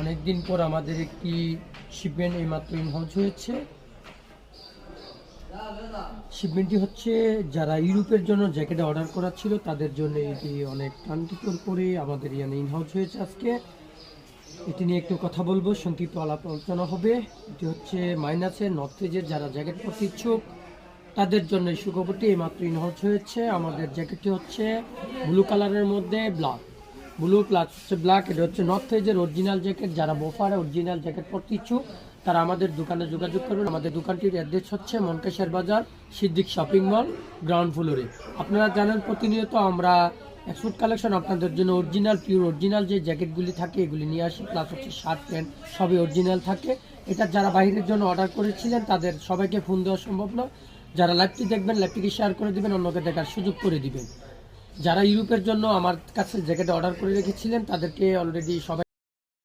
অনেকদিন পর আমাদের একটি শিপমেন্ট এইমাত্র ইনহাউস হয়েছে। শিপমেন্টটি হচ্ছে যারা ইউরোপের জন্য জ্যাকেট অর্ডার করা ছিল তাদের জন্য এটি অনেক ক্লান্তিকর করে আমাদের এখানে ইনহাউস হয়েছে। আজকে এটি নিয়ে একটু কথা বলবো, সংক্ষিপ্ত আলাপ আলোচনা হবে। এটি হচ্ছে মাইনাসের নর্থ ফেজের যারা জ্যাকেট পরতে ইচ্ছুক তাদের জন্য এই সুখবরটি এইমাত্র ইনহাউস হয়েছে। আমাদের জ্যাকেটটি হচ্ছে ব্লু কালারের মধ্যে ব্লু প্লাস হচ্ছে ব্ল্যাক। এটা হচ্ছে নর্থ ফেজের অরিজিনাল জ্যাকেট। যারা বোফারে অরিজিনাল জ্যাকেট পরতে ইচ্ছুক তারা আমাদের দোকানে যোগাযোগ করবেন। আমাদের দোকানটির অ্যাড্রেস হচ্ছে মনকেশ্বর বাজার সিদ্দিক শপিং মল গ্রাউন্ড ফ্লোরে। আপনারা জানেন প্রতিনিয়ত আমরা এক্সপোর্ট কালেকশন আপনাদের জন্য অরিজিনাল পিওর অরিজিনাল যে জ্যাকেটগুলি থাকে এগুলি নিয়ে আসি, প্লাস হচ্ছে শার্ট প্যান্ট সবই অরিজিনাল থাকে। এটা যারা বাইরের জন্য অর্ডার করেছিলেন তাদের সবাইকে ফোন দেওয়া সম্ভব না। যারা লাইভটি দেখবেন লাইভটিকে শেয়ার করে দিবেন, অন্যকে দেখার সুযোগ করে দিবেন। যারা ইউরোপের জন্য আমার কাছে জ্যাকেট অর্ডার করে রেখেছিলেন তাদেরকে অলরেডি সবাই